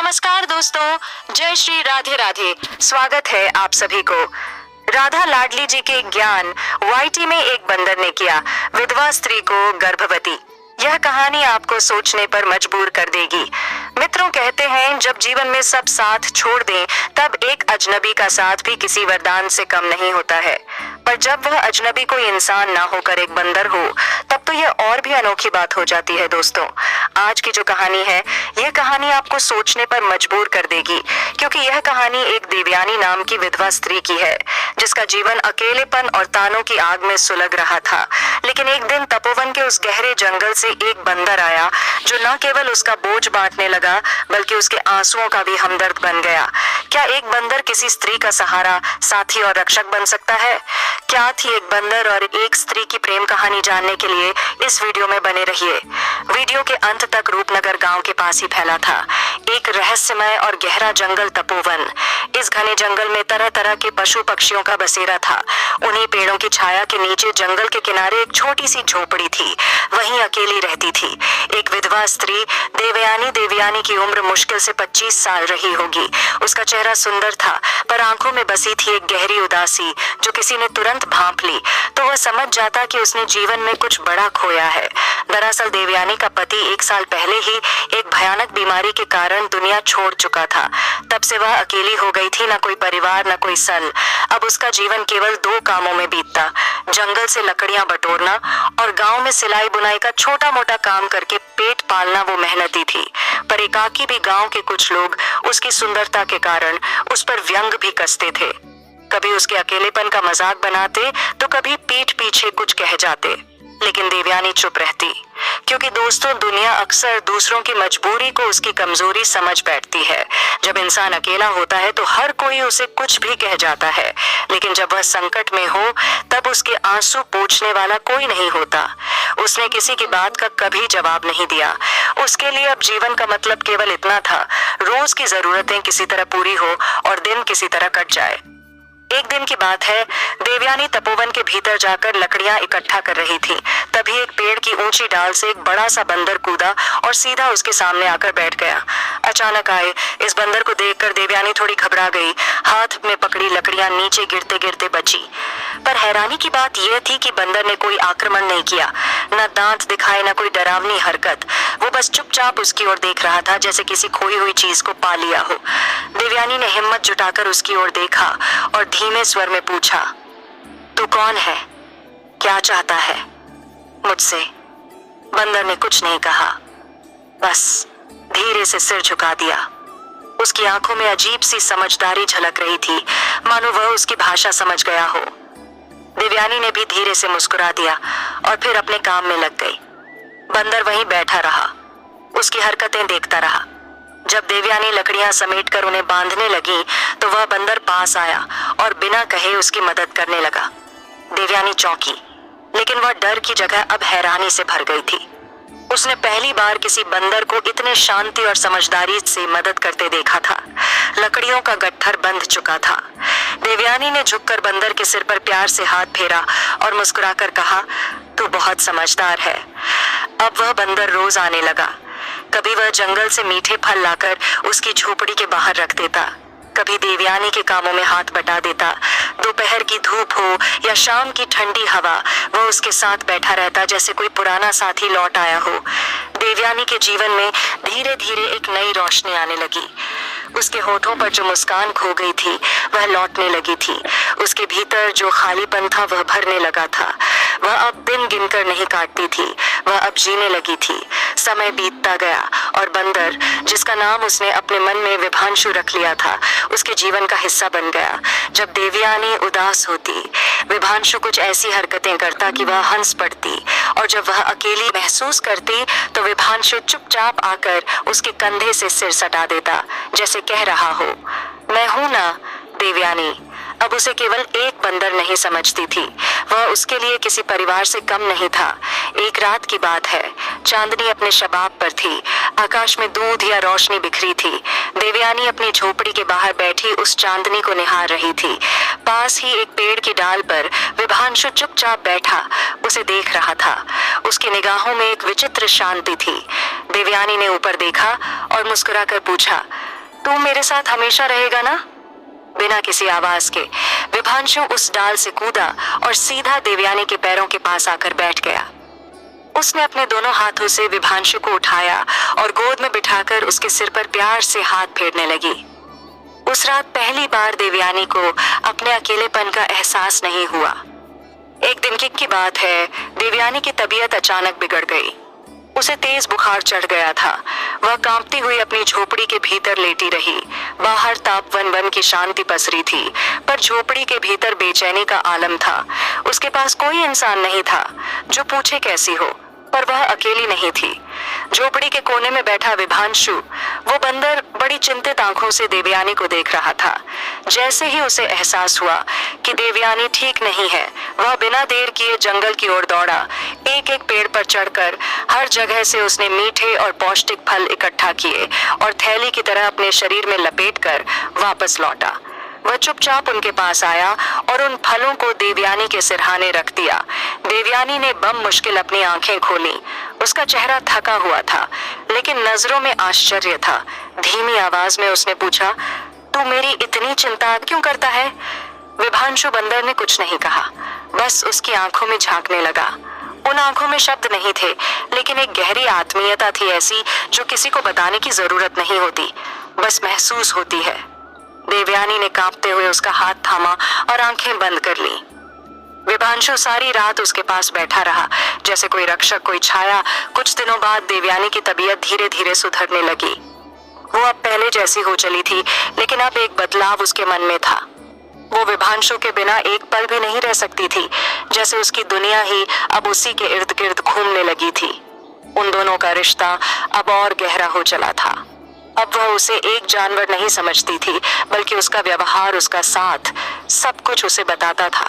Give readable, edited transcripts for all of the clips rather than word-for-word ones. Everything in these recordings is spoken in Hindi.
नमस्कार दोस्तों, जय श्री राधे राधे। स्वागत है आप सभी को। राधा लाडली जी के ज्ञान वाईटी में एक बंदर ने किया विधवा स्त्री को गर्भवती। यह कहानी आपको सोचने पर मजबूर कर देगी। मित्रों, कहते हैं जब जीवन में सब साथ छोड़ दें तब एक अजनबी का साथ भी किसी वरदान से कम नहीं होता है। पर जब वह अजनबी कोई इंसान ना होकर एक बंदर हो तब तो यह और भी अनोखी बात हो जाती है। दोस्तों, आज की जो कहानी है यह कहानी आपको सोचने पर मजबूर कर देगी, क्योंकि यह कहानी एक देवयानी नाम की विधवा स्त्री की है जिसका जीवन अकेलेपन और तानों की आग में सुलग रहा था। लेकिन एक दिन तपोवन के उस गहरे जंगल से एक बंदर आया जो न केवल उसका बोझ बांटने लगा बल्कि उसके आंसुओं का भी हमदर्द बन गया। क्या एक बंदर किसी स्त्री का सहारा, साथी और रक्षक बन सकता है? क्या थी एक बंदर और एक स्त्री की प्रेम कहानी जानने के लिए इस वीडियो में बने रहिए। वीडियो के अंत तक रूपनगर गांव के पास ही फैला था एक रहस्यमय और गहरा जंगल तपोवन। इस घने जंगल में तरह तरह के पशु पक्षियों का बसेरा था। उन्हीं पेड़ों की छाया के नीचे जंगल के किनारे एक छोटी सी झोपड़ी थी। वहीं अकेली रहती थी एक विधवा स्त्री देवयानी की उम्र मुश्किल से 25 साल रही होगी। उसका चेहरा सुंदर था पर आंखों में बसी थी एक गहरी उदासी जो किसी ने तुरंत भांप ली तो वह समझ जाता कि उसने जीवन में कुछ बड़ा खोया है। दरअसल देवयानी का पति 1 साल पहले ही एक भयानक बीमारी के कारण दुनिया छोड़ चुका था। तब से वह अकेली हो गई थी, न कोई परिवार न कोई सल। अब उसका जीवन केवल 2 कामों में बीतता, जंगल से लकड़ियां बटोरना और गांव में सिलाई बुनाई का छोटा मोटा काम करके पेट पालना। वो मेहनती थी पर एकाकी भी गांव के कुछ लोग उसकी सुंदरता के कारण उस पर व्यंग भी कसते थे। कभी उसके अकेलेपन का मजाक बनाते तो कभी पीठ पीछे कुछ कह जाते, लेकिन देवयानी चुप रहती, क्योंकि दोस्तों दुनिया अक्सर दूसरों की मजबूरी को उसकी कमजोरी समझ बैठती है। जब इंसान अकेला होता है तो हर कोई उसे कुछ भी कह जाता है, लेकिन जब वह संकट में हो तब उसके आंसू पोंछने वाला कोई नहीं होता। उसने किसी की बात का कभी जवाब नहीं दिया। उसके लिए अब जीवन का मतलब केवल इतना था, रोज की जरूरतें किसी तरह पूरी हो और दिन किसी तरह कट जाए। एक दिन की बात है, देवयानी तपोवन के भीतर जाकर लकड़ियां इकट्ठा कर रही थी। तभी एक पेड़ की ऊंची डाल से एक बड़ा सा बंदर कूदा और सीधा उसके सामने आकर बैठ गया। अचानक आए इस बंदर को देखकर देवयानी थोड़ी घबरा गई। हाथ में पकड़ी लकड़ियां नीचे गिरते गिरते बची। पर हैरानी की बात यह थी कि बंदर ने कोई आक्रमण नहीं किया, न दांत दिखाए न कोई डरावनी हरकत। वो बस चुपचाप उसकी ओर देख रहा था जैसे किसी खोई हुई चीज को पा लिया हो। देवयानी ने हिम्मत जुटाकर उसकी ओर देखा और धीमे स्वर में पूछा, तू कौन है? क्या चाहता है मुझसे? बंदर ने कुछ नहीं कहा, बस धीरे से सिर झुका दिया। उसकी आंखों में अजीब सी समझदारी झलक रही थी, मानो वह उसकी भाषा समझ गया हो। देवयानी ने भी धीरे से मुस्कुरा दिया और फिर अपने काम में लग गई। बंदर वहीं बैठा रहा, उसकी हरकतें देखता रहा। जब देवयानी लकड़ियां समेटकर उन्हें बांधने लगी तो वह बंदर पास आया और बिना कहे उसकी मदद करने लगा। देवयानी चौंकी, लेकिन वह डर की जगह अब हैरानी से भर गई थी। उसने पहली बार किसी बंदर को इतने शांति और समझदारी से मदद करते देखा था। लकड़ियों का गट्ठर बंध चुका था। देवयानी ने झुककर बंदर के सिर पर प्यार से हाथ फेरा और मुस्कुराकर कहा, तू बहुत समझदार है। अब वह बंदर रोज आने लगा। कभी वह जंगल से मीठे फल लाकर उसकी झोपड़ी के बाहर रख देता, कभी देवयानी के कामों में हाथ बटा देता। दोपहर की धूप हो या शाम की ठंडी हवा, वह उसके साथ बैठा रहता जैसे कोई पुराना साथी लौट आया हो। देवयानी के जीवन में धीरे धीरे एक नई रोशनी आने लगी। उसके होठों पर जो मुस्कान खो गई थी वह लौटने लगी थी। उसके भीतर जो खालीपन था वह भरने लगा था। वह अब दिन गिनकर नहीं काटती थी, वह अब जीने लगी थी। समय बीतता गया और बंदर, जिसका नाम उसने अपने मन में विभांशु रख लिया था, उसके जीवन का हिस्सा बन गया। जब देवयानी उदास होती, विभांशु कुछ ऐसी हरकतें करता कि वह हंस पड़ती, और जब वह अकेली महसूस करती तो विभांशु चुपचाप आकर उसके कंधे से सिर सटा देता, जैसे कह रहा हो, मैं हूं ना देवयानी। अब उसे केवल एक बंदर नहीं समझती थी, वह उसके लिए किसी परिवार से कम नहीं था। एक रात की बात है, चांदनी अपने शबाब पर थी, आकाश में दूध या रोशनी बिखरी थी। देवयानी अपनी झोपड़ी के बाहर बैठी उस चांदनी को निहार रही थी। पास ही एक पेड़ की डाल पर विभांशु चुपचाप बैठा उसे देख रहा था। उसकी निगाहों में एक विचित्र शांति थी। देवयानी ने ऊपर देखा और मुस्कुराकर पूछा, तू मेरे साथ हमेशा रहेगा ना? बिना किसी आवाज के विभांशु उस डाल से कूदा और सीधा देवयानी के पैरों के पास आकर बैठ गया। उसने अपने दोनों हाथों से विभांशु को उठाया और गोद में बिठाकर उसके सिर पर प्यार से हाथ फेरने लगी। उस रात पहली बार देवयानी को अपने अकेलेपन का एहसास नहीं हुआ। एक दिन की बात है, देवयानी की तबीयत अचानक बिगड़ गई। उसे तेज बुखार चढ़ गया था। वह कांपती हुई अपनी झोपड़ी के भीतर लेटी रही। बाहर तापवन वन की शांति पसरी थी, पर झोपड़ी के भीतर बेचैनी का आलम था। उसके पास कोई इंसान नहीं था जो पूछे कैसी हो, पर वह अकेली नहीं थी। झोपड़ी के कोने में बैठा विभांशु, वो बंदर, बड़ी चिंतित आंखों से देवयानी को देख रहा था। जैसे ही उसे एहसास हुआ कि देवयानी ठीक नहीं है, वह बिना देर किए जंगल की ओर दौड़ा। एक एक पेड़ पर चढ़कर हर जगह से उसने मीठे और पौष्टिक फल इकट्ठा किए और थैली की तरह अपने शरीर में लपेटकर वापस लौटा। वह चुपचाप उनके पास आया और उन फलों को देवयानी के सिरहाने रख दिया। देवयानी ने बम मुश्किल अपनी आंखें खोली। उसका चेहरा थका हुआ था, लेकिन नजरों में आश्चर्य था। धीमी आवाज में उसने पूछा, तू मेरी इतनी चिंता क्यों करता है? विभांशु बंदर ने कुछ नहीं कहा, बस उसकी आंखों में झांकने लगा। उन आंखों में शब्द नहीं थे, लेकिन एक गहरी आत्मीयता थी, ऐसी जो किसी को बताने की जरूरत नहीं होती, बस महसूस होती है। देवयानी ने कांपते हुए उसका हाथ थामा और आंखें बंद कर ली। विभांशु सारी रात उसके पास बैठा रहा, जैसे कोई रक्षक, कोई छाया। कुछ दिनों बाद देवयानी की तबीयत धीरे धीरे सुधरने लगी। वो अब पहले जैसी हो चली थी, लेकिन अब एक बदलाव उसके मन में था। वो विभांशु के बिना एक पल भी नहीं रह सकती थी, जैसे उसकी दुनिया ही अब उसी के इर्द गिर्द घूमने लगी थी। उन दोनों का रिश्ता अब और गहरा हो चला था। अब वह उसे एक जानवर नहीं समझती थी, बल्कि उसका व्यवहार, उसका साथ, सब कुछ उसे बताता था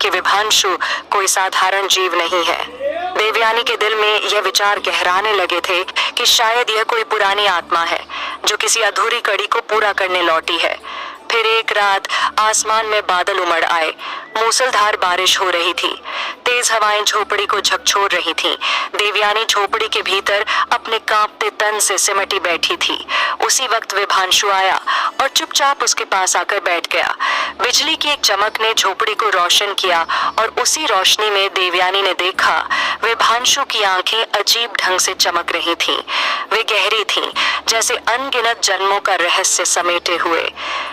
कि विभांशु कोई साधारण जीव नहीं है। देवयानी के दिल में यह विचार गहराने लगे थे कि शायद यह कोई पुरानी आत्मा है जो किसी अधूरी कड़ी को पूरा करने लौटी है। फिर एक रात आसमान में बादल उमड़ आए। मूसलधार बारिश हो रही थी। तेज हवाएं झोपड़ी को झकझोर रही थीं। देवयानी झोपड़ी के भीतर अपने कांपते तन से सिमटी बैठी थी। उसी वक्त विभांशु आया और चुपचाप उसके पास आकर बैठ गया। बिजली की एक चमक ने झोपड़ी को रोशन किया और उसी रोशनी में देवयानी ने देखा विभांशु की आंखें अजीब ढंग से चमक रही थीं। वे गहरी थीं, जैसे अनगिनत जन्मों का रहस्य समेटे हुए।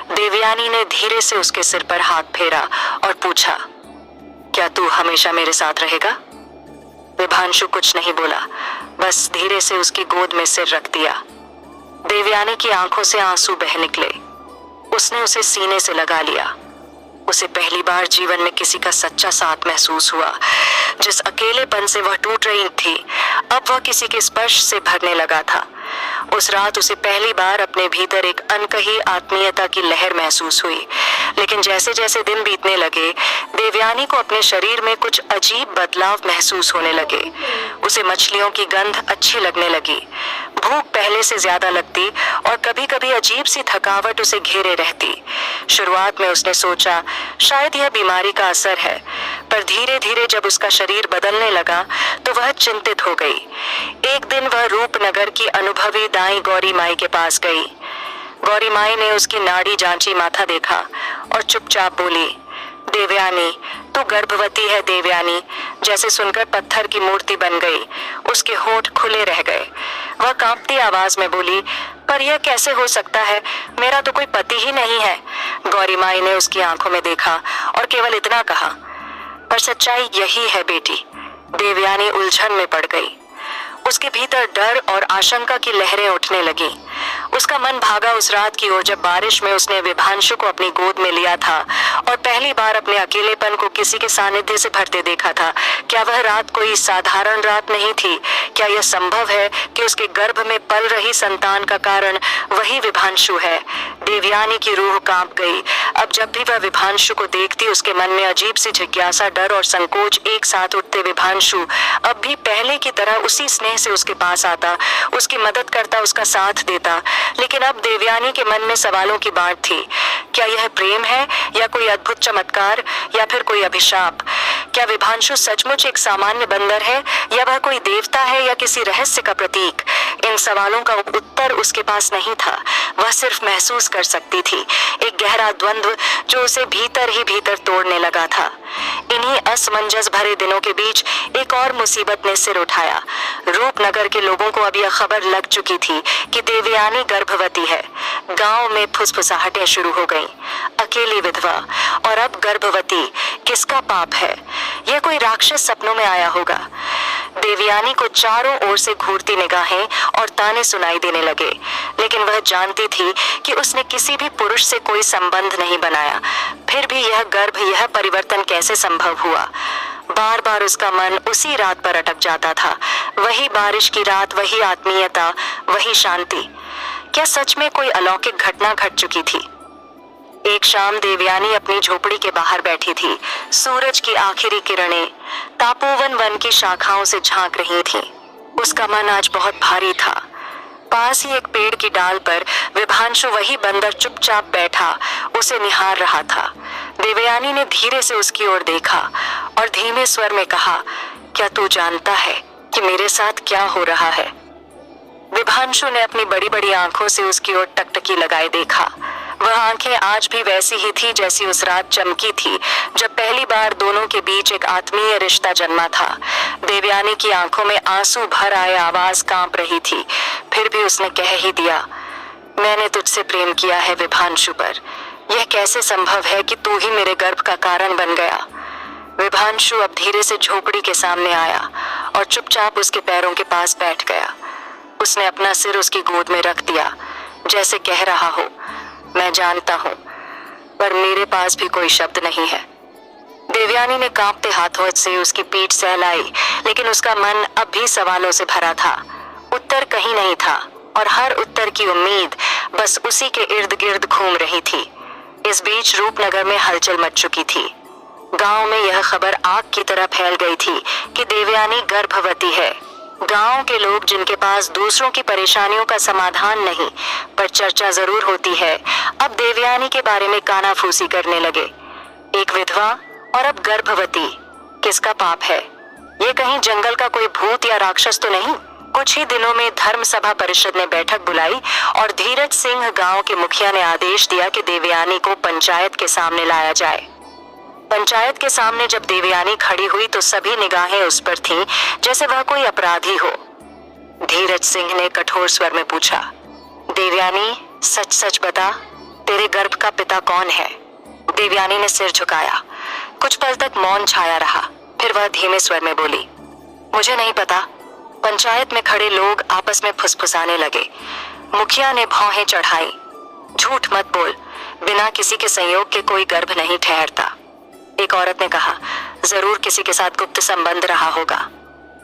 देवयानी ने धीरे से उसके सिर पर हाथ फेरा और पूछा, क्या तू हमेशा मेरे साथ रहेगा? विभांशु कुछ नहीं बोला, बस धीरे से उसकी गोद में सिर रख दिया। देवयानी की आंखों से आंसू बह निकले। उसने उसे सीने से लगा लिया। उसे पहली बार जीवन में किसी का सच्चा साथ महसूस हुआ। जिस अकेलेपन से वह टूट रही थी, अब वह किसी के स्पर्श से भरने लगा था। उस रात उसे पहली बार अपने भीतर एक अनकही आत्मीयता की लहर महसूस हुई। लेकिन जैसे जैसे दिन बीतने लगे, देवयानी को अपने शरीर में कुछ अजीब बदलाव महसूस होने लगे। उसे मछलियों की गंध अच्छी लगने लगी। भूख पहले से ज्यादा लगती और कभी कभी अजीब सी थकावट उसे घेरे रहती। शुरुआत में उसने सोचा शायद यह बीमारी का असर है, पर धीरे धीरे जब उसका शरीर बदलने लगा तो वह चिंतित हो गई। एक दिन वह रूपनगर की अनुभवी दाई गौरी माई के पास गई। गौरी माई ने उसकी नाड़ी जांची, माथा देखा और चुपचाप बोली, देवयानी, तू गर्भवती है। देवयानी जैसे सुनकर पत्थर की मूर्ति बन गई। उसके होंठ खुले रह गए। वह कांपती आवाज में बोली, पर यह कैसे हो सकता है? मेरा तो कोई पति ही नहीं है। गौरी माई ने उसकी आंखों में देखा और केवल इतना कहा, पर सच्चाई यही है बेटी। देवयानी उलझन में पड़ गई। उसके भीतर डर और आशंका की लहरें उठने लगी। उसका मन भागा उस रात की ओर जब बारिश में उसने विभांशु को अपनी गोद में लिया था और पहली बार अपने अकेलेपन को किसी के सानिध्य से भरते देखा था। क्या वह रात कोई साधारण रात नहीं थी? क्या यह संभव है कि उसके गर्भ में पल रही संतान का कारण वही विभांशु है? देवयानी की रूह कांप गई। अब जब भी वह विभांशु को देखती, उसके मन में अजीब सी जिज्ञासा, डर और संकोच एक साथ उठते। विभांशु अब भी पहले की तरह उसी स्नेह से उसके पास आता, उसकी मदद करता, उसका साथ देता। लेकिन अब देवयानी के मन में सवालों की बाढ़ थी। क्या यह प्रेम है या कोई अद्भुत चमत्कार या फिर कोई अभिशाप? क्या विभांशु सचमुच एक सामान्य बंदर है या वह कोई देवता है या किसी रहस्य का प्रतीक? इन सवालों का उत्तर उसके पास नहीं था। वह सिर्फ महसूस कर सकती थी एक गहरा द्वंद्व जो उसे भीतर ही भीतर तोड़ने लगा था। इन्हीं असमंजस भरे दिनों के बीच एक और मुसीबत ने सिर उठाया। रूपनगर के लोगों को अब यह खबर लग चुकी थी कि देवयानी गर्भवती है। गांव में फुसफुसाहटें शुरू हो गईं। अकेली विधवा और अब गर्भवती, किसका पाप है? यह कोई राक्षस सपनों में आया होगा। देवयानी को चारों ओर से घूरती निगाहें और ताने सुनाई देने लगे, लेकिन वह जानती थी कि उसने किसी भी पुरुष से कोई संबंध नहीं बनाया। फिर भी यह गर्भ, यह परिवर्तन कैसे संभव हुआ? बार बार उसका मन उसी रात पर अटक जाता था। वही बारिश की रात, वही आत्मीयता, वही शांति। क्या सच में कोई अलौकिक घटना घट चुकी थी? एक शाम देवयानी अपनी झोपड़ी के बाहर बैठी थी। सूरज की आखिरी किरणें तापोवन वन की शाखाओं से झांक रही थीं। उसका मन आज बहुत भारी था। पास ही एक पेड़ की डाल पर विभांशु, वही बंदर, चुपचाप बैठा उसे निहार रहा था। देवयानी ने धीरे से उसकी ओर देखा और धीमे स्वर में कहा, क्या तू जानता है कि मेरे साथ क्या हो रहा है? विभांशु ने अपनी बड़ी बड़ी आंखों से उसकी ओर टकटकी लगाए देखा। वह आंखें आज भी वैसी ही थी जैसी उस रात चमकी थी जब पहली बार दोनों के बीच एक आत्मीय रिश्ता जन्मा था। देवयानी की आंखों में आंसू भर आए, आवाज कांप रही थी। फिर भी उसने कह ही दिया, मैंने तुझसे प्रेम किया है विभांशु, पर यह कैसे संभव है कि तू ही मेरे गर्भ का कारण बन गया? विभांशु अब धीरे से झोपड़ी के सामने आया और चुपचाप उसके पैरों के पास बैठ गया। उसने अपना सिर उसकी गोद में रख दिया, जैसे कह रहा हो, मैं जानता हूं, पर मेरे पास भी कोई शब्द नहीं है। देवयानी ने कांपते हाथों से उसकी पीठ सहलाई, लेकिन उसका मन अब भी सवालों से भरा था। उत्तर कहीं नहीं था और हर उत्तर की उम्मीद बस उसी के इर्द गिर्द घूम रही थी। इस बीच रूपनगर में हलचल मच चुकी थी। गांव में यह खबर आग की तरह फैल गई थी कि देवयानी गर्भवती है। गांव के लोग, जिनके पास दूसरों की परेशानियों का समाधान नहीं पर चर्चा जरूर होती है, अब देवयानी के बारे में कानाफूसी करने लगे। एक विधवा और अब गर्भवती, किसका पाप है? ये कहीं जंगल का कोई भूत या राक्षस तो नहीं? कुछ ही दिनों में धर्म सभा परिषद ने बैठक बुलाई और धीरज सिंह गांव के मुखिया ने आदेश दिया कि देवयानी को पंचायत के सामने लाया जाए। पंचायत के सामने जब देवयानी खड़ी हुई तो सभी निगाहें उस पर थीं, जैसे वह कोई अपराधी हो। धीरज सिंह ने कठोर स्वर में पूछा, देवयानी, सच सच बता, तेरे गर्भ का पिता कौन है? देवयानी ने सिर झुकाया। कुछ पल तक मौन छाया रहा। फिर वह धीमे स्वर में बोली, मुझे नहीं पता। पंचायत में खड़े लोग आपस में फुसफुसाने लगे। मुखिया ने भौहें चढ़ाई, झूठ मत बोल, बिना किसी के संयोग के कोई गर्भ नहीं ठहरता। एक औरत ने कहा, जरूर किसी के साथ गुप्त संबंध रहा होगा।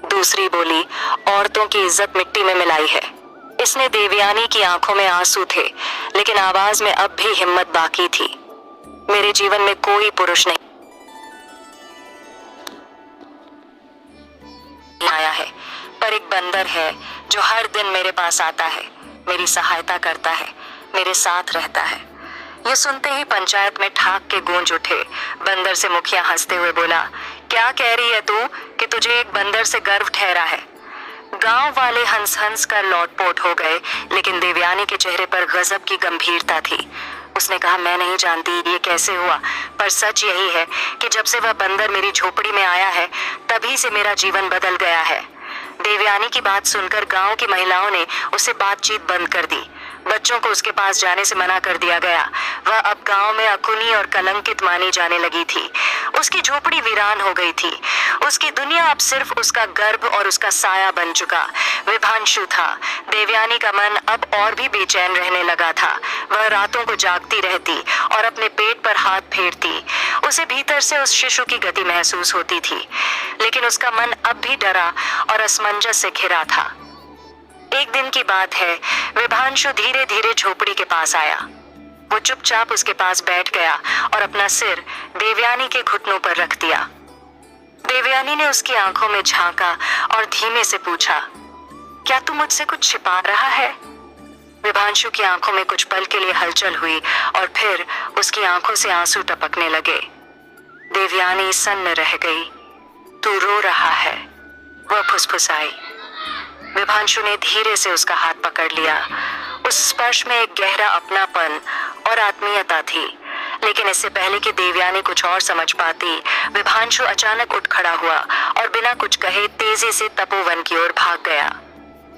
दूसरी बोली, औरतों की इज्जत मिट्टी में मिलाई है। इसने देवयानी की आंखों में आंसू थे, लेकिन आवाज में अब भी हिम्मत बाकी थी। मेरे जीवन में कोई पुरुष नहीं आया है, पर एक बंदर है जो हर दिन मेरे पास आता है, मेरी सहायता करता है, मेरे साथ रहता है। ये सुनते ही पंचायत में ठाक के गूंज उठे। बंदर से मुखिया हंसते हुए बोला, क्या कह रही है तू कि तुझे एक बंदर से गर्भ ठहरा है? गांव वाले हंस हंस कर लौटपोट हो गए, लेकिन देवयानी के चेहरे पर गजब की गंभीरता थी। उसने कहा, मैं नहीं जानती ये कैसे हुआ, पर सच यही है कि जब से वह बंदर मेरी झोपड़ी में आया है, तभी से मेरा जीवन बदल गया है। देवयानी की बात सुनकर गांव की महिलाओं ने उसे बातचीत बंद कर दी। बच्चों को उसके पास जाने से मना कर दिया गया। वह अब गांव में अकुनी और कलंकित मानी जाने लगी थी। उसकी झोपड़ी वीरान हो गई थी। उसकी दुनिया अब सिर्फ उसका गर्भ और उसका साया बन चुका विभांशु था। देवयानी का मन अब और भी बेचैन रहने लगा था। वह रातों को जागती रहती और अपने पेट पर हाथ फेरती। उसे भीतर से उस शिशु की गति महसूस होती थी, लेकिन उसका मन अब भी डरा और असमंजस से घिरा था। एक दिन की बात है, विभांशु धीरे धीरे झोपड़ी के पास आया। वो चुपचाप उसके पास बैठ गया और अपना सिर देवयानी के घुटनों पर रख दिया। देवयानी ने उसकी आंखों में झांका और धीमे से पूछा, क्या तू मुझसे कुछ छिपा रहा है? विभांशु की आंखों में कुछ पल के लिए हलचल हुई और फिर उसकी आंखों से आंसू टपकने लगे। देवयानी सन्न रह गई। तू रो रहा है, वह फुसफुसाई। विभांशु ने धीरे से उसका हाथ पकड़ लिया। उस स्पर्श में एक गहरा अपनापन और आत्मीयता थी। लेकिन इससे पहले कि देवयानी कुछ और समझ पाती, विभांशु अचानक उठ खड़ा हुआ और बिना कुछ कहे तेजी से तपोवन की ओर भाग गया।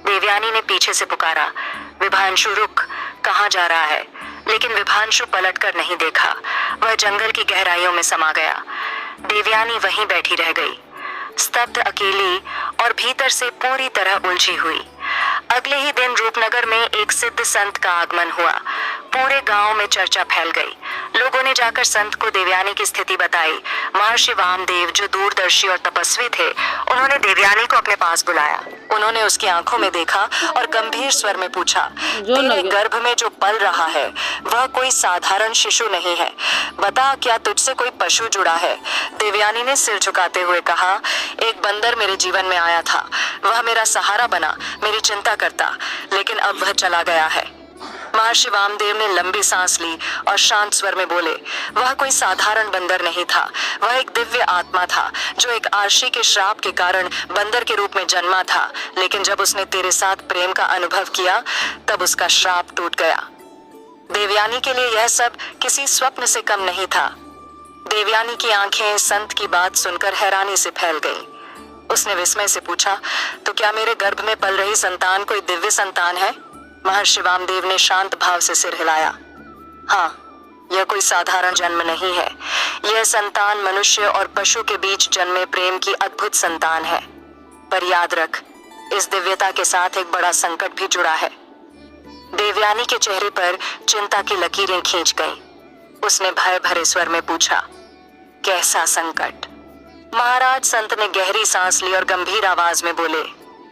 देवयानी ने पीछे से पुकारा, विभांशु रुक, कहाँ जा रहा है? लेकिन विभांशु पलटकर नहीं देखा। वह जंगल की गहराइयों में समा गया। देवयानी वहीं बैठी रह गई, स्तब्ध, अकेली और भीतर से पूरी तरह उलझी हुई। अगले ही दिन रूपनगर में एक सिद्ध संत का आगमन हुआ। पूरे गांव में चर्चा फैल गई। लोगों ने जाकर संत को देवयानी की स्थिति बताई। महर्षि वामदेव, जो दूरदर्शी और तपस्वी थे, उन्होंने देवयानी को अपने पास बुलाया। उन्होंने उसकी आंखों में देखा और गंभीर स्वर में पूछा, तेरे गर्भ में जो पल रहा है वह कोई साधारण शिशु नहीं है। बता, क्या तुझसे कोई पशु जुड़ा है? देवयानी ने सिर झुकाते हुए कहा, एक बंदर मेरे जीवन में आया था। वह मेरा सहारा बना, मेरी चिंता करता, लेकिन अब वह चला गया है। महर्षि वामदेव ने लंबी सांस ली और शांत स्वर में बोले, वह कोई साधारण बंदर नहीं था। वह एक दिव्य आत्मा था जो एक आर्षी के श्राप के कारण बंदर के रूप में जन्मा था। लेकिन जब उसने तेरे साथ प्रेम का अनुभव किया, तब उसका श्राप टूट गया। देवयानी के लिए यह सब किसी स्वप्न से कम नहीं था। देवयानी की आंखें संत की बात सुनकर हैरानी से फैल गईं। उसने विस्मय से पूछा, तो क्या मेरे गर्भ में पल रही संतान कोई दिव्य संतान है? महर्षि वामदेव ने शांत भाव से सिर हिलाया। हाँ, यह कोई साधारण जन्म नहीं है। यह संतान मनुष्य और पशु के बीच जन्मे प्रेम की अद्भुत संतान है। पर याद रख, इस दिव्यता के साथ एक बड़ा संकट भी जुड़ा है। देवयानी के चेहरे पर चिंता की लकीरें खींच गईं। उसने भय भरे स्वर में पूछा, कैसा संकट? महाराज, संत ने गहरी सांस ली और गंभीर आवाज में बोले,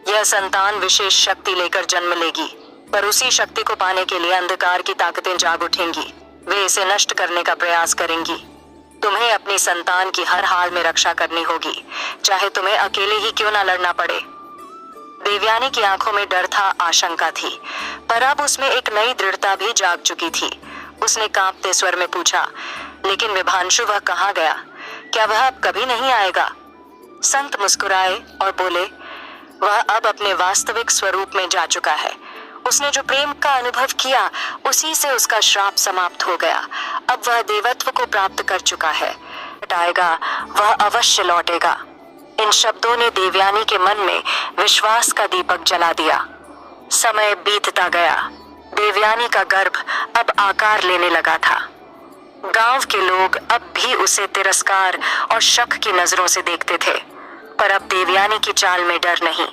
यह संतान विशेष शक्ति लेकर जन्म लेगी, पर उसी शक्ति को पाने के लिए अंधकार की ताकतें जाग उठेंगी। वे इसे नष्ट करने का प्रयास करेंगी। तुम्हें अपनी संतान की हर हाल में रक्षा करनी होगी, चाहे तुम्हें अकेले ही क्यों न लड़ना पड़े। देवयानी की आंखों में डर था, आशंका थी, पर अब उसमें एक नई दृढ़ता भी जाग चुकी थी। उसने कांपते स्वर में पूछा, लेकिन विभांशु, वह कहाँ गया? क्या वह अब कभी नहीं आएगा? संत मुस्कुराए और बोले, वह अब अपने वास्तविक स्वरूप में जा चुका है। उसने जो प्रेम का अनुभव किया, उसी से उसका श्राप समाप्त हो गया। अब वह देवत्व को प्राप्त कर चुका है। आएगा, वह अवश्य लौटेगा। इन शब्दों ने देवयानी के मन में विश्वास का दीपक जला दिया। समय बीतता गया। देवयानी का गर्भ अब आकार लेने लगा था। गांव के लोग अब भी उसे तिरस्कार और शक की नजरों से देखते थे, पर अब देवयानी की चाल में डर नहीं,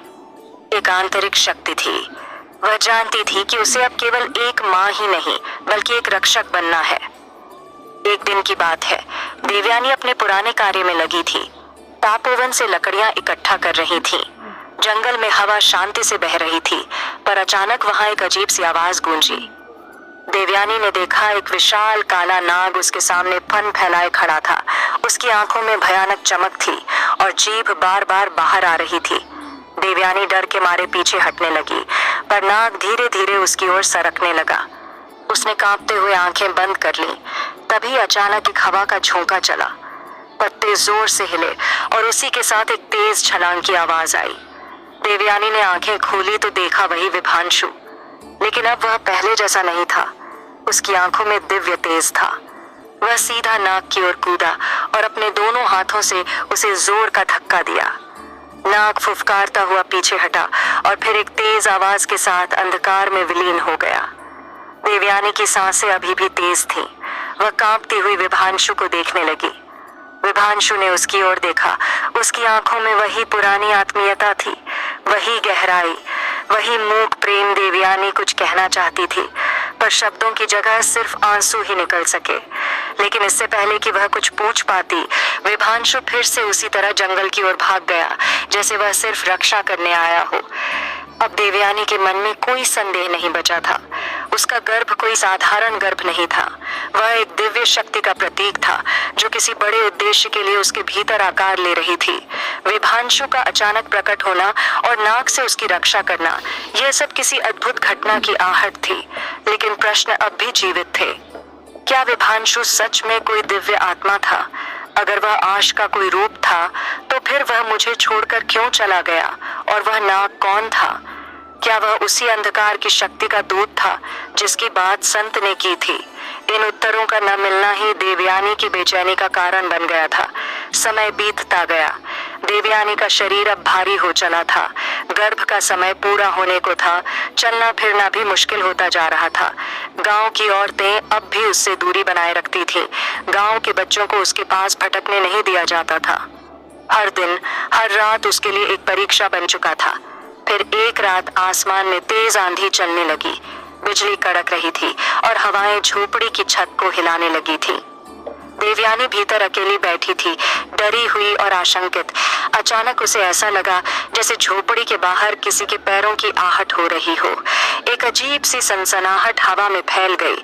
एक आंतरिक शक्ति थी। वह जानती थी कि उसे अब केवल एक माँ ही नहीं, बल्कि एक रक्षक बनना है। एक दिन की बात है, देवयानी अपने पुराने कार्य में लगी थी। तापोवन से लकड़ियां इकट्ठा कर रही थी। जंगल में हवा शांति से बह रही थी, पर अचानक वहां एक अजीब सी आवाज गूंजी। देवयानी ने देखा, एक विशाल काला नाग उसके सामने फन फैलाए खड़ा था। उसकी आंखों में भयानक चमक थी और जीभ बार बार बाहर आ रही थी। देवयानी डर के मारे पीछे हटने लगी, पर नाग धीरे धीरे उसकी ओर सरकने लगा। उसने कांपते हुए आंखें बंद कर लीं। तभी अचानक एक हवा का झोंका चला, पत्ते जोर से हिले और उसी के साथ एक तेज छलांग की आवाज आई। देवयानी ने आंखें खोली तो देखा वही विभांशु, लेकिन अब वह पहले जैसा नहीं था। उसकी आंखों में दिव्य तेज था। वह सीधा नाग की ओर कूदा और अपने दोनों हाथों से उसे जोर का धक्का दिया। नाग फुफकारता हुआ पीछे हटा और फिर एक तेज आवाज के साथ अंधकार में विलीन हो गया। देवयानी की सांसें अभी भी तेज थीं। वह कांपती हुई विभांशु को देखने लगी। विभांशु ने उसकी ओर देखा। उसकी आंखों में वही पुरानी आत्मीयता थी, वही गहराई, वही मूक प्रेम। देवयानी कुछ कहना चाहती थी, पर शब्दों की जगह सिर्फ आंसू ही निकल सके। लेकिन इससे पहले कि वह कुछ पूछ पाती, विभांशु फिर से उसी तरह जंगल की ओर भाग गया, जैसे वह सिर्फ रक्षा करने आया हो। अब देवयानी के मन में कोई संदेह नहीं बचा था। उसका गर्भ कोई साधारण गर्भ नहीं था। वह एक दिव्य शक्ति का प्रतीक था, जो किसी बड़े उद्देश्य के लिए उसके भीतर आकार ले रही थी। विभांशु का अचानक प्रकट होना और नाग से उसकी रक्षा करना, यह सब किसी अद्भुत घटना की आहट थी। लेकिन प्रश्न अब भी जीवित थे। क्या विभांशु सच में कोई दिव्य आत्मा था? अगर वह आश का कोई रूप था, तो फिर वह मुझे छोड़कर क्यों चला गया, और वह नाग कौन था? क्या वह उसी अंधकार की शक्ति का दूत था जिसकी बात संत ने की थी? इन उत्तरों का न मिलना ही देवयानी की बेचैनी का कारण बन गया था। समय बीतता गया। देवयानी का शरीर अब भारी हो चला था। गर्भ का समय पूरा होने को था। चलना फिरना भी मुश्किल होता जा रहा था। गांव की औरतें अब भी उससे दूरी बनाए रखती थीं। गांव के बच्चों को उसके पास भटकने नहीं दिया जाता था। हर दिन हर रात उसके लिए एक परीक्षा बन चुका था। फिर एक रात आसमान में तेज आंधी चलने लगी। बिजली कड़क रही थी और हवाएं झोपड़ी की छत को हिलाने लगी थी। देवयानी भीतर अकेली बैठी थी, डरी हुई और आशंकित। अचानक उसे ऐसा लगा जैसे झोपड़ी के बाहर किसी के पैरों की आहट हो रही हो। एक अजीब सी सनसनाहट हवा में फैल गई।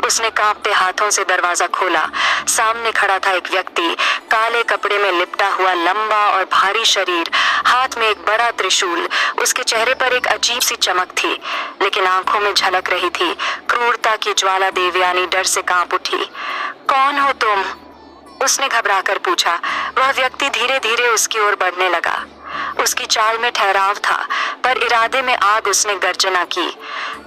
उसने कांपते हाथों से दरवाजा खोला। सामने खड़ा था एक व्यक्ति, काले कपड़े में लिपटा हुआ, लंबा और भारी शरीर, हाथ में एक बड़ा त्रिशूल। उसके चेहरे पर एक अजीब सी चमक थी, लेकिन आंखों में झलक रही थी क्रूरता की ज्वाला। देवयानी डर से कांप उठी। कौन हो तुम? उसने घबराकर पूछा। वह व्यक्ति धीरे धीरे उसकी ओर बढ़ने लगा। उसकी चाल में ठहराव था, पर इरादे में आग। उसने गर्जना की।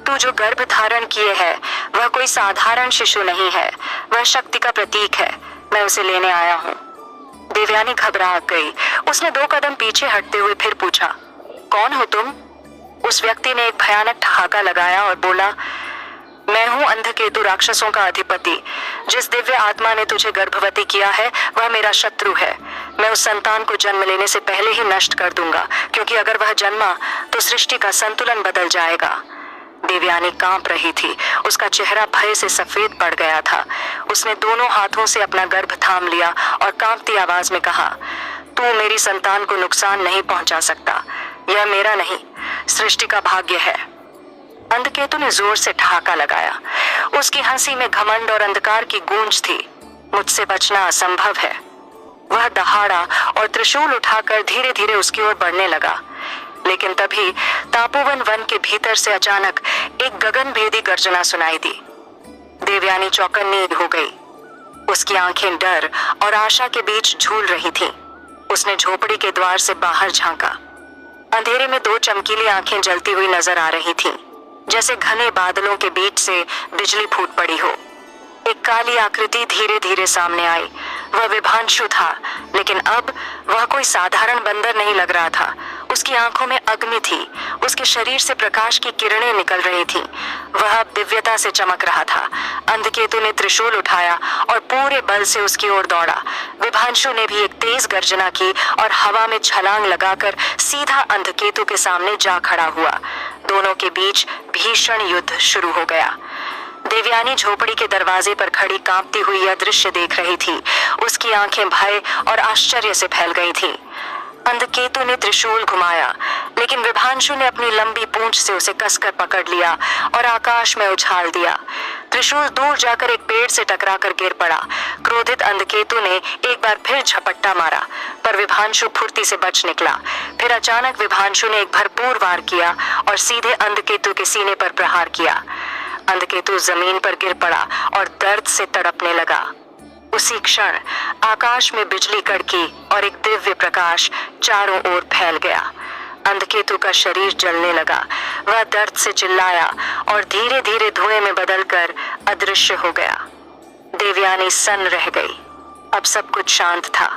तू जो गर्भ धारण किए है वह कोई साधारण शिशु नहीं है, वह शक्ति का प्रतीक है। मैं उसे लेने आया हूँ। देवयानी घबरा गई। उसने 2 कदम पीछे हटते हुए फिर पूछा, कौन हो तुम? उस व्यक्ति ने एक भयानक ठहाका लगाया और बोला, मैं हूं अंधकेतु, राक्षसों का अधिपति। जिस दिव्य आत्मा ने तुझे गर्भवती किया है वह मेरा शत्रु है। मैं उस संतान को जन्म लेने से पहले ही नष्ट कर दूंगा, क्योंकि अगर वह जन्मा तो सृष्टि का संतुलन बदल जाएगा। देवयानी कांप रही थी। उसका चेहरा भय से सफेद पड़ गया था। उसने दोनों हाथों से अपना गर्भ थाम लिया और कांपती आवाज में कहा, तू मेरी संतान को नुकसान नहीं पहुंचा सकता। यह मेरा नहीं, सृष्टि का भाग्य है। अंधकेतु ने जोर से ठहाका लगाया। उसकी हंसी में घमंड और अंधकार की गूंज थी। मुझसे बचना असंभव है। वह दहाड़ा और त्रिशूल उठाकर धीरे धीरे उसकी ओर बढ़ने लगा। लेकिन तभी तापोवन वन के भीतर से अचानक एक गगनभेदी गर्जना सुनाई दी। देवयानी चौकन्नी हो गई। उसकी आंखें डर और आशा के बीच झूल रही थीं। उसने झोपड़ी के द्वार से बाहर झांका। अंधेरे में 2 चमकीली आंखें जलती हुई नजर आ रही थीं, जैसे घने बादलों के बीच से बिजली फूट पड़ी हो। एक काली आकृति धीरे धीरे सामने आई। वह विभांशु था, लेकिन अब वह कोई साधारण बंदर नहीं लग रहा था। उसकी आंखों में अग्नि थी। उसके शरीर से प्रकाश की किरणें निकल रही थीं। वह अब दिव्यता से चमक रहा था। अंधकेतु ने त्रिशूल उठाया और पूरे बल से उसकी ओर दौड़ा। विभांशु ने भी एक तेज गर्जना की और हवा में छलांग लगाकर सीधा अंधकेतु के सामने जा खड़ा हुआ। दोनों के बीच भीषण युद्ध शुरू हो गया। देवयानी झोपड़ी के दरवाजे पर खड़ी कांपती हुई यह दृश्य देख रही थी। उसकी आंखें भय और आश्चर्य से फैल गई थीं। अंधकेतु ने त्रिशूल घुमाया, लेकिन विभांशु ने अपनी लंबी पूंछ से उसे कसकर पकड़ लिया और आकाश में उछाल दिया। त्रिशूल दूर जाकर एक पेड़ से टकराकर गिर पड़ा। क्रोधित अंधकेतु ने एक बार फिर झपट्टा मारा, पर विभांशु फुर्ती से बच निकला। फिर अचानक विभांशु ने एक भरपूर वार किया और सीधे अंधकेतु के सीने पर प्रहार किया। अंधकेतु जमीन पर गिर पड़ा और दर्द से तड़पने लगा। उसी क्षण आकाश में बिजली कड़की और एक दिव्य प्रकाश चारों ओर फैल गया। अंधकेतु का शरीर जलने लगा। वह दर्द से चिल्लाया और धीरे धीरे धुएं में बदलकर अदृश्य हो गया। देवयानी सन्न रह गई। अब सब कुछ शांत था।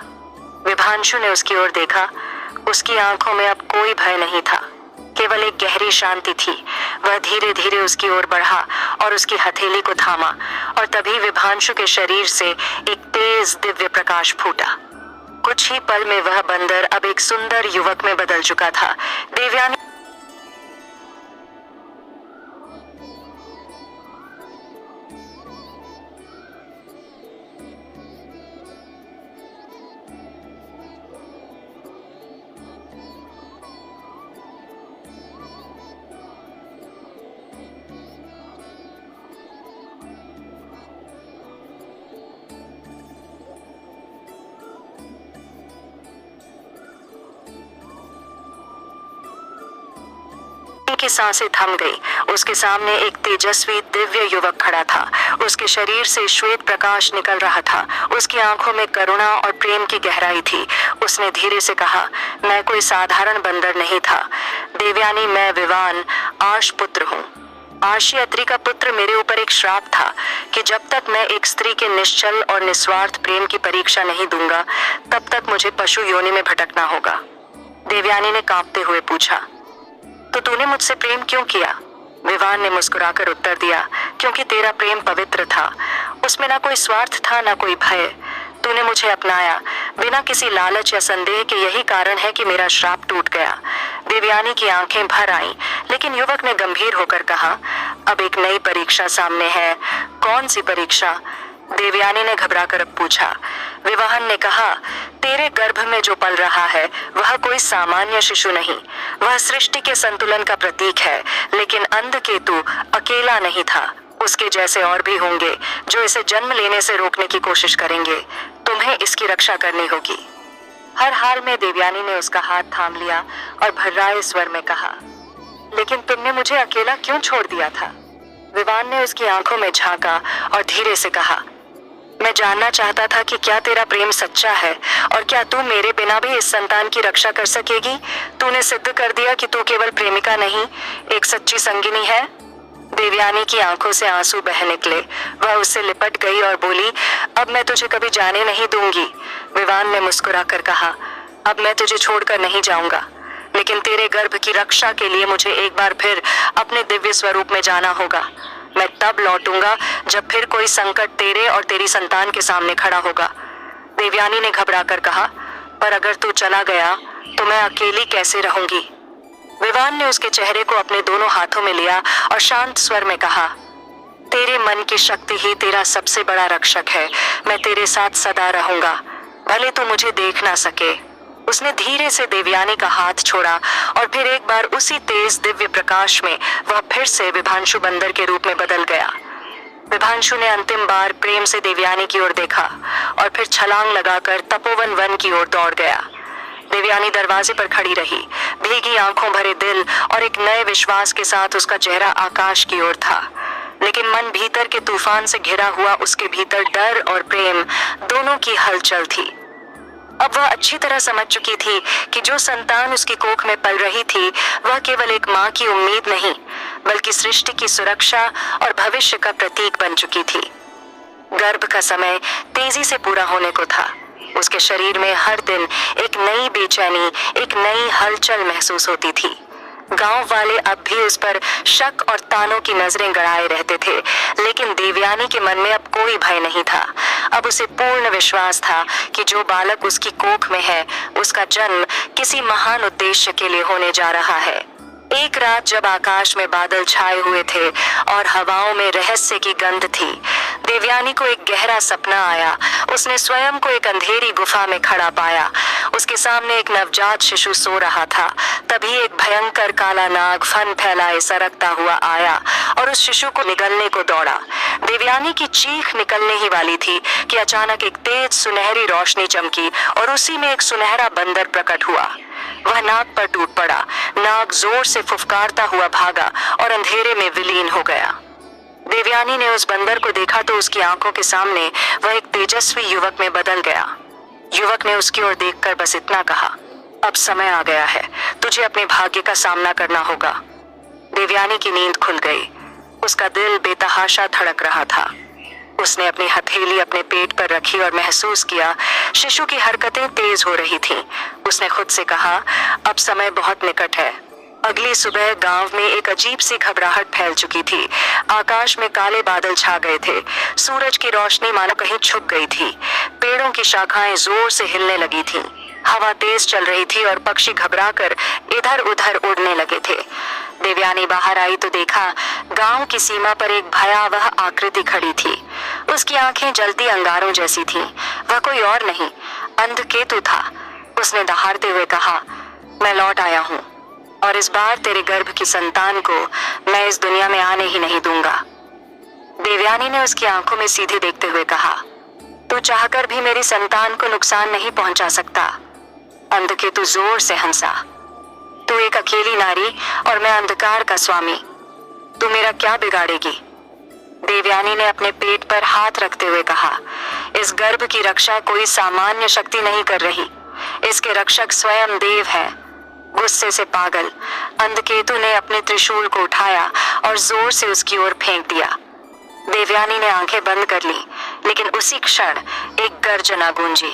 विभांशु ने उसकी ओर देखा। उसकी आंखों में अब कोई भय नहीं था, केवल एक गहरी शांति थी। वह धीरे धीरे उसकी ओर बढ़ा और उसकी हथेली को थामा, और तभी विभांशु के शरीर से एक तेज दिव्य प्रकाश फूटा। कुछ ही पल में वह बंदर अब एक सुंदर युवक में बदल चुका था। देवयानी की सांसें थम गई। उसके सामने एक तेजस्वी दिव्य युवक खड़ा था। उसके शरीर से श्वेत प्रकाश निकल रहा था। उसकी आंखों में करुणा और प्रेम की गहराई थी। उसने धीरे से कहा, मैं कोई साधारण बंदर नहीं था देवयानी, मैं विवान आश पुत्र हूँ। आशी अत्रि का पुत्र मेरे ऊपर एक श्राप था कि जब तक मैं एक स्त्री के निश्चल और निस्वार्थ प्रेम की परीक्षा नहीं दूंगा, तब तक मुझे पशु योनि में भटकना होगा। देवयानी ने कांपते हुए पूछा, तो तूने मुझसे प्रेम क्यों किया? विवान ने मुस्कुराकर उत्तर दिया, क्योंकि तेरा प्रेम पवित्र था। उसमें ना कोई स्वार्थ था, ना कोई भय। तूने मुझे अपनाया बिना किसी लालच या संदेह के। यही कारण है कि मेरा श्राप टूट गया। देवयानी की आंखें भर आईं, लेकिन युवक ने गंभीर होकर कहा, अब एक नई परीक्षा सामने है। कौन सी परीक्षा? देवयानी ने घबराकर पूछा। विवाहन ने कहा, तेरे गर्भ में जो पल रहा है वह कोई सामान्य शिशु नहीं, वह सृष्टि के संतुलन का प्रतीक है। लेकिन अंधकेतु अकेला नहीं था, उसके जैसे और भी होंगे जो इसे जन्म लेने से रोकने की कोशिश करेंगे। तुम्हें इसकी रक्षा करनी होगी। हर हाल में देवयानी ने उसका हाथ थाम लिया और भर्राए स्वर में कहा, लेकिन तुमने मुझे अकेला क्यों छोड़ दिया था? विवान ने उसकी आंखों में झांका और धीरे से कहा, मैं जानना चाहता था कि क्या तेरा प्रेम सच्चा है और क्या तू मेरे बिना भी इस संतान की रक्षा कर सकेगी। तूने सिद्ध कर दिया कि तू केवल प्रेमिका नहीं, एक सच्ची संगिनी है। देवयानी की आंखों से आंसू बह निकले। वह उससे लिपट गई और बोली, अब मैं तुझे कभी जाने नहीं दूंगी। विवान ने मुस्कुराकर कहा, अब मैं तुझे छोड़कर नहीं जाऊंगा, लेकिन तेरे गर्भ की रक्षा के लिए मुझे एक बार फिर अपने दिव्य स्वरूप में जाना होगा। मैं तब लौटूंगा जब फिर कोई संकट तेरे और तेरी संतान के सामने खड़ा होगा। देवयानी ने घबराकर कहा, पर अगर तू चला गया तो मैं अकेली कैसे रहूंगी? विवान ने उसके चेहरे को अपने दोनों हाथों में लिया और शांत स्वर में कहा, तेरे मन की शक्ति ही तेरा सबसे बड़ा रक्षक है। मैं तेरे साथ सदा रहूंगा, भले तू मुझे देख ना सके। उसने धीरे से देवयानी का हाथ छोड़ा और फिर एक बार उसी तेज दिव्य प्रकाश में वह फिर से विभांशु बंदर के रूप में बदल गया। विभांशु ने अंतिम बार प्रेम से देवयानी की ओर देखा और फिर छलांग लगाकर तपोवन वन की ओर दौड़ गया। देवयानी दरवाजे पर खड़ी रही, भीगी आंखों भरे दिल और एक नए विश्वास के साथ। उसका चेहरा आकाश की ओर था, लेकिन मन भीतर के तूफान से घिरा हुआ। उसके भीतर डर और प्रेम दोनों की हलचल थी। अब वह अच्छी तरह समझ चुकी थी कि जो संतान उसकी कोख में पल रही थी वह केवल एक माँ की उम्मीद नहीं, बल्कि सृष्टि की सुरक्षा और भविष्य का प्रतीक बन चुकी थी। गर्भ का समय तेजी से पूरा होने को था। उसके शरीर में हर दिन एक नई बेचैनी, एक नई हलचल महसूस होती थी। गांव वाले अब भी उस पर शक और तानों की नजरें गड़ाए रहते थे, लेकिन देवयानी के मन में अब कोई भय नहीं था। अब उसे पूर्ण विश्वास था कि जो बालक उसकी कोख में है उसका जन्म किसी महान उद्देश्य के लिए होने जा रहा है। एक रात जब आकाश में बादल छाए हुए थे और हवाओं में रहस्य की गंध थी, देवयानी को एक गहरा सपना आया। उसने स्वयं को एक अंधेरी गुफा में खड़ा पाया। उसके सामने एक नवजात शिशु सो रहा था। तभी एक भयंकर काला नाग फन फैलाए सरकता हुआ आया और उस शिशु को निगलने को दौड़ा। देवयानी की चीख निकलने ही वाली थी कि अचानक एक तेज सुनहरी रोशनी चमकी और उसी में एक सुनहरा बंदर प्रकट हुआ। वह नाग पर टूट पड़ा। नाग जोर से फुफकारता हुआ भागा और अंधेरे में विलीन हो गया। देवयानी ने उस बंदर को देखा तो उसकी आंखों के सामने वह एक तेजस्वी युवक में बदल गया। युवक ने उसकी ओर देखकर बस इतना कहा, अब समय आ गया है, तुझे अपने भाग्य का सामना करना होगा। देवयानी की नींद खुल गई। उसका दिल बेतहाशा धड़क रहा था। उसने अपनी हथेली अपने पेट पर रखी और महसूस किया शिशु की हरकतें तेज हो रही थीं। उसने खुद से कहा, अब समय बहुत निकट है। अगली सुबह गांव में एक अजीब सी घबराहट फैल चुकी थी। आकाश में काले बादल छा गए थे। सूरज की रोशनी मानो कहीं छुप गई थी। पेड़ों की शाखाएं जोर से हिलने लगी थीं। हवा तेज चल रही थी और पक्षी घबराकर इधर उधर उड़ने लगे थे। देवयानी बाहर आई तो देखा गांव की सीमा पर एक भयावह आकृति खड़ी थी। उसकी आंखें जलती अंगारों जैसी थीं। वह कोई और नहीं, अंधकेतु था। उसने दहाड़ते हुए कहा, मैं लौट आया हूँ और इस बार तेरे गर्भ की संतान को मैं इस दुनिया में आने ही नहीं दूंगा। देवयानी ने उसकी आंखों में सीधे देखते हुए कहा, तू चाहकर भी मेरी संतान को नुकसान नहीं पहुंचा सकता। अंधकेतु जोर से हंसा, तू एक अकेली नारी और मैं अंधकार का स्वामी, तू मेरा क्या बिगाड़ेगी? देवयानी ने अपने पेट पर हाथ रखते हुए कहा, इस गर्भ की रक्षा कोई सामान्य शक्ति नहीं कर रही, इसके रक्षक स्वयं देव है। गुस्से से पागल अंधकेतु ने अपने त्रिशूल को उठाया और जोर से उसकी ओर फेंक दिया। देवयानी ने आंखें बंद कर ली, लेकिन उसी क्षण एक गर्जना गूंजी।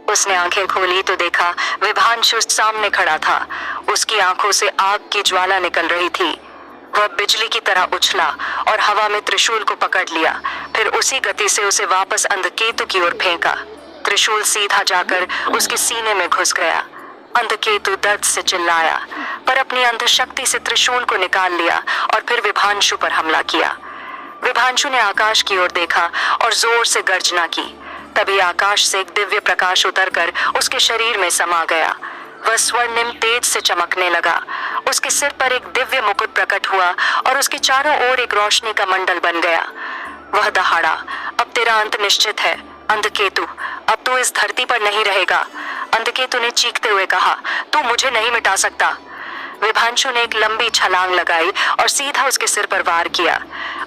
उसने आंखें खोली तो देखा विभांशु सामने खड़ा था। उसकी आंखों से आग की ज्वाला निकल रही थी। वह बिजली की तरह उछला और हवा में त्रिशूल को पकड़ लिया, फिर उसी गति से उसे वापस अंधकेतु की ओर फेंका। त्रिशूल सीधा जाकर उसके सीने में घुस गया। अंधकेतु दर्द से चिल्लाया, पर अपनी अंधशक्ति से त्रिशूल को निकाल लिया और फिर विभांशु पर हमला किया। विभांशु ने आकाश की ओर देखा और जोर से गर्जना की। तभी आकाश से एक दिव्य प्रकाश उतरकर उसके शरीर में समा गया। वह स्वर्णिम तेज से चमकने लगा। उसके सिर पर एक दिव्य मुकुट प्रकट हुआ और उसके चारों ओर एक रोशनी का मंडल बन गया। वह दहाड़ा, अब तेरा अंत निश्चित है अंधकेतु, अब तू इस धरती पर नहीं रहेगा। अंधकेतु ने चीखते हुए कहा, तू मुझे नहीं मिटा सकता। विभांशु ने एक लंबी छलांग लगाई और सीधा उसके सिर पर वार किया।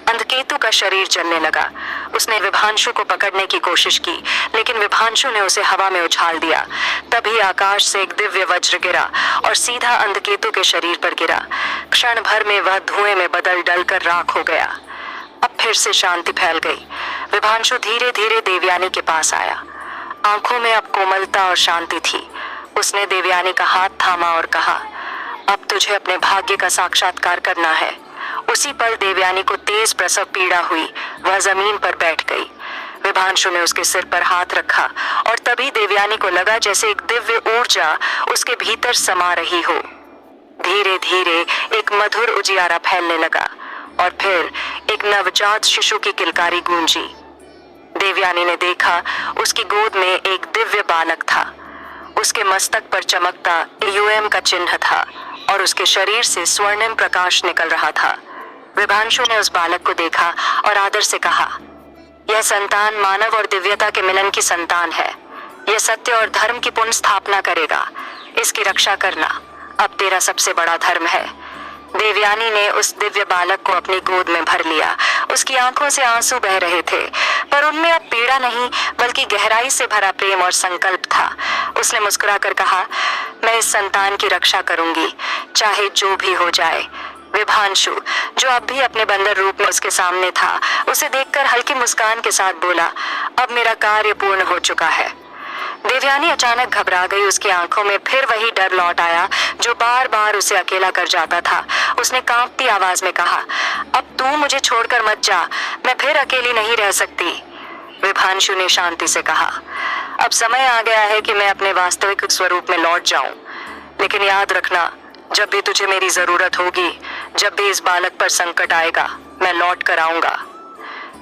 अंधकेतु का शरीर जलने लगा। उसने विभांशु को पकड़ने की कोशिश की, लेकिन विभांशु ने उसे हवा में उछाल दिया। तभी आकाश से एक दिव्य वज्र गिरा और सीधा अंधकेतु के शरीर पर गिरा। क्षण भर में वह धुएं में बदल डलकर राख हो गया। अब फिर से शांति फैल गई। विभांशु धीरे धीरे देवयानी के पास आया। आंखों में अब कोमलता और शांति थी। उसने देवयानी का हाथ थामा और कहा, अब तुझे अपने भाग्य का साक्षात्कार करना है। उसी पल देवयानी को तेज प्रसव पीड़ा हुई। वह जमीन पर बैठ गई। विभांशु ने उसके सिर पर हाथ रखा और तभी देवयानी को लगा जैसे एक दिव्य ऊर्जा उसके भीतर समा रही हो। धीरे धीरे एक मधुर उजियारा फैलने लगा और फिर एक नवजात शिशु की किलकारी गूंजी। देवयानी ने देखा उसकी गोद में एक दिव्य बालक था। उसके मस्तक पर चमकता यूएम का चिन्ह था और उसके शरीर से स्वर्णिम प्रकाश निकल रहा था। विभांशु ने उस बालक को देखा और आदर से कहा, यह संतान मानव और दिव्यता के मिलन की संतान है। यह सत्य और धर्म की पुनः स्थापना करेगा। इसकी रक्षा करना अब तेरा सबसे बड़ा धर्म है। देवयानी ने उस दिव्य बालक को अपनी गोद में भर लिया। उसकी आंखों से आंसू बह रहे थे, पर उनमें अब पीड़ा नहीं बल्कि गहराई से भरा प्रेम और संकल्प था। उसने मुस्कुराकर कहा, मैं इस संतान की रक्षा करूंगी, चाहे जो भी हो जाए। विभांशु, जो अब भी अपने बंदर रूप में उसके सामने था, उसे देखकर हल्की मुस्कान के साथ बोला, अब मेरा कार्य पूर्ण हो चुका है। देवयानी अचानक घबरा गई। उसकी आंखों में फिर वही डर लौट आया जो बार बार उसे अकेला कर जाता था। उसने कांपती आवाज में कहा, अब तू मुझे छोड़कर मत जा, मैं फिर अकेली नहीं रह सकती। विभांशु ने शांति से कहा, अब समय आ गया है कि मैं अपने वास्तविक स्वरूप में लौट जाऊं, लेकिन याद रखना, जब भी तुझे मेरी जरूरत होगी, जब भी इस बालक पर संकट आएगा, मैं लौट कर आऊंगा।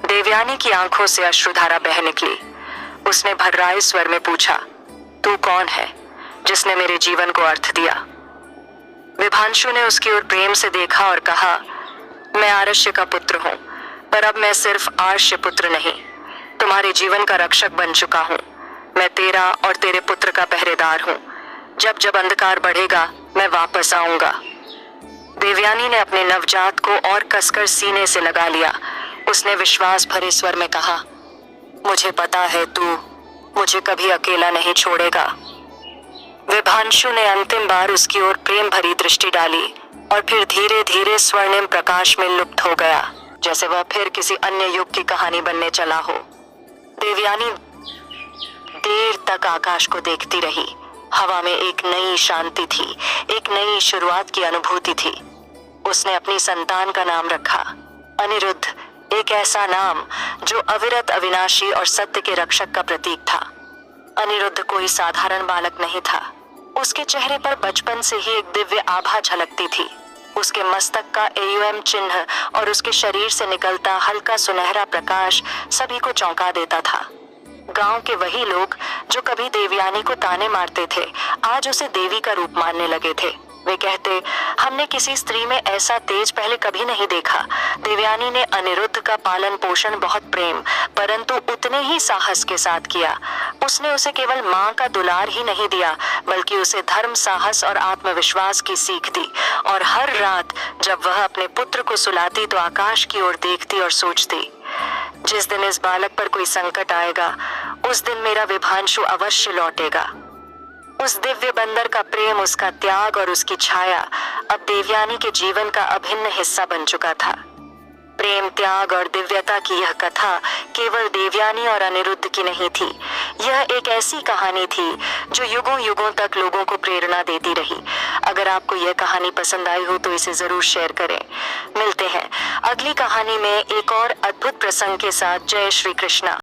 देवयानी की आंखों से अश्रुधारा बह निकली। उसने भर्राए स्वर में पूछा, तू कौन है जिसने मेरे जीवन को अर्थ दिया? विभांशु ने उसकी ओर प्रेम से देखा और कहा, मैं आरश्य का पुत्र हूँ, पर अब मैं सिर्फ आर्ष्य पुत्र नहीं, तुम्हारे जीवन का रक्षक बन चुका हूँ। मैं तेरा और तेरे पुत्र का पहरेदार हूँ। जब जब अंधकार बढ़ेगा, मैं वापस आऊंगा। देवयानी ने अपने नवजात को और कसकर सीने से लगा लिया। उसने विश्वास भरे स्वर में कहा, मुझे पता है तू मुझे कभी अकेला नहीं छोड़ेगा। विभांशु ने अंतिम बार उसकी ओर प्रेम भरी दृष्टि डाली और फिर धीरे धीरे स्वर्णिम प्रकाश में लुप्त हो गया, जैसे वह फिर किसी अन्य युग की कहानी बनने चला हो। देवयानी देर तक आकाश को देखती रही। हवा में एक नई शांति थी, एक नई शुरुआत की अनुभूति थी। उसने अपनी संतान का नाम रखा अनिरुद्ध, एक ऐसा नाम जो अविरत, अविनाशी और सत्य के रक्षक का प्रतीक था। अनिरुद्ध कोई साधारण बालक नहीं था। उसके चेहरे पर बचपन से ही एक दिव्य आभा झलकती थी। उसके मस्तक का एयूएम चिन्ह और उसके शरीर से निकलता हल्का सुनहरा प्रकाश सभी को चौंका देता था। गांव के वही लोग जो कभी देवयानी को ताने मारते थे, आज उसे देवी का रूप मानने लगे थे। वे कहते, हमने किसी स्त्री में ऐसा तेज पहले कभी नहीं देखा। देवयानी ने अनिरुद्ध का पालन पोषण बहुत प्रेम परंतु उतने ही साहस के साथ किया। उसने उसे केवल माँ का दुलार ही नहीं दिया, बल्कि उसे धर्म, साहस और आत्मविश्वास की सीख दी। और हर रात जब वह अपने पुत्र को सुलाती तो आकाश की ओर देखती और सोचती, जिस दिन इस बालक पर कोई संकट आएगा, उस दिन मेरा विभांशु अवश्य लौटेगा। उस दिव्य बंदर का प्रेम, उसका त्याग और उसकी छाया अब देवयानी के जीवन का अभिन्न हिस्सा बन चुका था। प्रेम, त्याग और दिव्यता की यह कथा केवल देवयानी और अनिरुद्ध की नहीं थी। यह एक ऐसी कहानी थी जो युगों युगों तक लोगों को प्रेरणा देती रही। अगर आपको यह कहानी पसंद आई हो तो इसे जरूर शेयर करें। मिलते हैं अगली कहानी में एक और अद्भुत प्रसंग के साथ। जय श्री कृष्णा।